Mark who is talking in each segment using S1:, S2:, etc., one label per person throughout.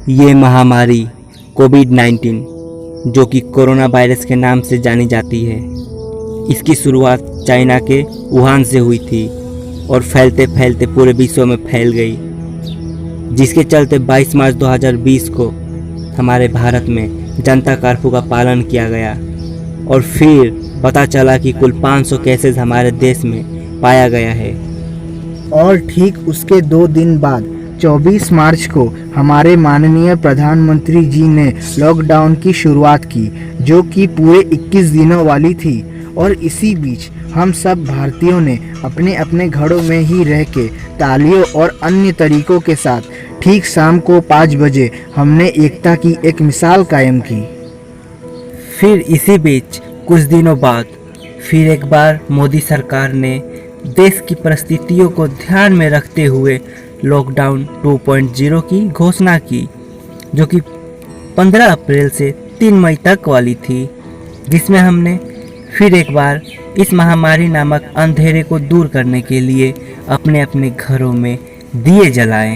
S1: ये महामारी कोविड-19 जो कि कोरोना वायरस के नाम से जानी जाती है, इसकी शुरुआत चाइना के वुहान से हुई थी और फैलते फैलते पूरे विश्व में फैल गई, जिसके चलते 22 मार्च 2020 को हमारे भारत में जनता कर्फ्यू का पालन किया गया और फिर पता चला कि कुल 500 केसेस हमारे देश में पाया गया है।
S2: और ठीक उसके 2 दिन बाद 24 मार्च को हमारे माननीय प्रधानमंत्री जी ने लॉकडाउन की शुरुआत की, जो कि पूरे 21 दिनों वाली थी। और इसी बीच हम सब भारतीयों ने अपने अपने घरों में ही रह के तालियों और अन्य तरीकों के साथ ठीक शाम को 5 बजे हमने एकता की एक मिसाल कायम की।
S1: फिर इसी बीच कुछ दिनों बाद फिर एक बार मोदी सरकार ने देश की परिस्थितियों को ध्यान में रखते हुए लॉकडाउन 2.0 की घोषणा की, जो कि 15 अप्रैल से 3 मई तक वाली थी, जिसमें हमने फिर एक बार इस महामारी नामक अंधेरे को दूर करने के लिए अपने अपने घरों में दिए जलाए।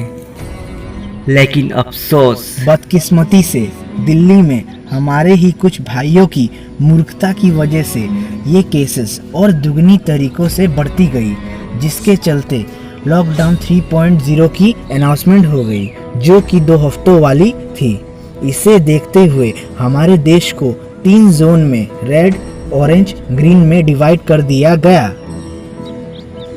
S1: लेकिन अफसोस,
S2: बदकिस्मती से दिल्ली में हमारे ही कुछ भाइयों की मूर्खता की वजह से ये केसेस और दुगनी तरीकों से बढ़ती गई, जिसके चलते लॉकडाउन 3.0 की अनाउंसमेंट हो गई, जो कि 2 हफ्तों वाली थी। इसे देखते हुए हमारे देश को 3 जोन में रेड, ऑरेंज, ग्रीन में डिवाइड कर दिया गया।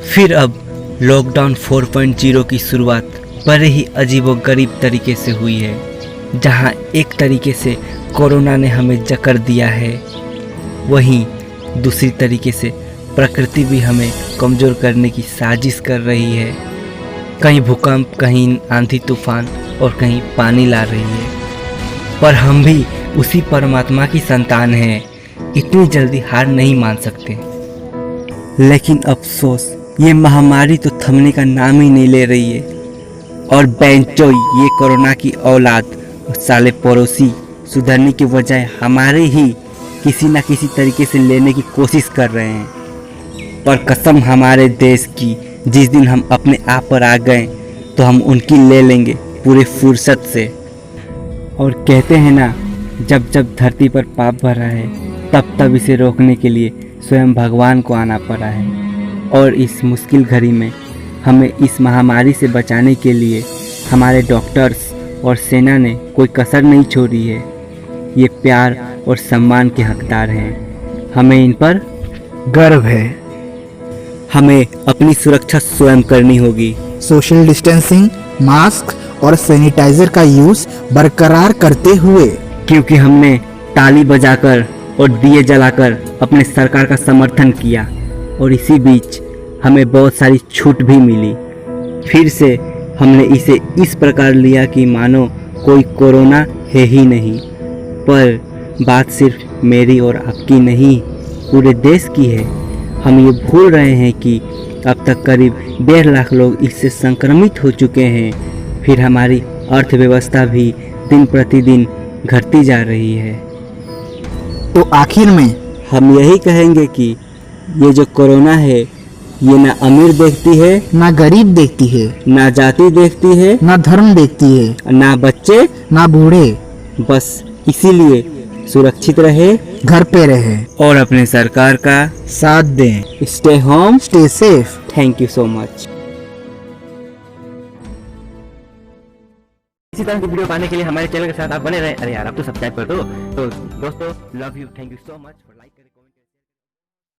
S1: फिर अब लॉकडाउन 4.0 की शुरुआत बड़े ही अजीबोगरीब तरीके से हुई है, जहां एक तरीके से कोरोना ने हमें जकड़ दिया है, वहीं दूसरी तरीके से प्रकृति भी हमें कमज़ोर करने की साजिश कर रही है। कहीं भूकंप, कहीं आंधी तूफान और कहीं पानी ला रही है। पर हम भी उसी परमात्मा की संतान हैं, इतनी जल्दी हार नहीं मान सकते। लेकिन अफसोस, ये महामारी तो थमने का नाम ही नहीं ले रही है और बेंचो ये कोरोना की औलाद और साले पड़ोसी सुधरने के बजाय हमारे ही किसी न किसी तरीके से लेने की कोशिश कर रहे हैं। पर कसम हमारे देश की, जिस दिन हम अपने आप पर आ गए तो हम उनकी ले लेंगे पूरे फुर्सत से। और कहते हैं ना, जब जब धरती पर पाप भरा है तब तब इसे रोकने के लिए स्वयं भगवान को आना पड़ा है। और इस मुश्किल घड़ी में हमें इस महामारी से बचाने के लिए हमारे डॉक्टर्स और सेना ने कोई कसर नहीं छोड़ी है। ये प्यार और सम्मान के हकदार हैं, हमें इन पर
S2: गर्व है।
S1: हमें अपनी सुरक्षा स्वयं करनी होगी।
S2: सोशल डिस्टेंसिंग, मास्क और सैनिटाइजर का यूज बरकरार करते हुए,
S1: क्योंकि हमने ताली बजाकर और दिए जलाकर अपने सरकार का समर्थन किया और इसी बीच हमें बहुत सारी छूट भी मिली। फिर से हमने इसे इस प्रकार लिया कि मानो कोई कोरोना है ही नहीं। पर बात सिर्फ मेरी और आपकी नहीं, पूरे देश की है। हम ये भूल रहे हैं कि अब तक करीब 1.5 लाख लोग इससे संक्रमित हो चुके हैं। फिर हमारी अर्थव्यवस्था भी दिन प्रतिदिन घटती जा रही है।
S2: तो आखिर में
S1: हम यही कहेंगे कि ये जो कोरोना है, ये ना अमीर देखती है,
S2: ना गरीब देखती है,
S1: ना जाति देखती है,
S2: ना धर्म देखती है,
S1: ना बच्चे
S2: ना बूढ़े।
S1: बस इसीलिए सुरक्षित रहे,
S2: घर पे रहे
S1: और अपने सरकार का
S2: साथ दें।
S1: Stay home,
S2: stay safe.
S1: Thank you so much. इसी तरह की वीडियो पाने के लिए हमारे चैनल के साथ आप बने रहे। अरे यार, आप तो सब्सक्राइब कर दो। तो दोस्तों, love you, thank you so much for like.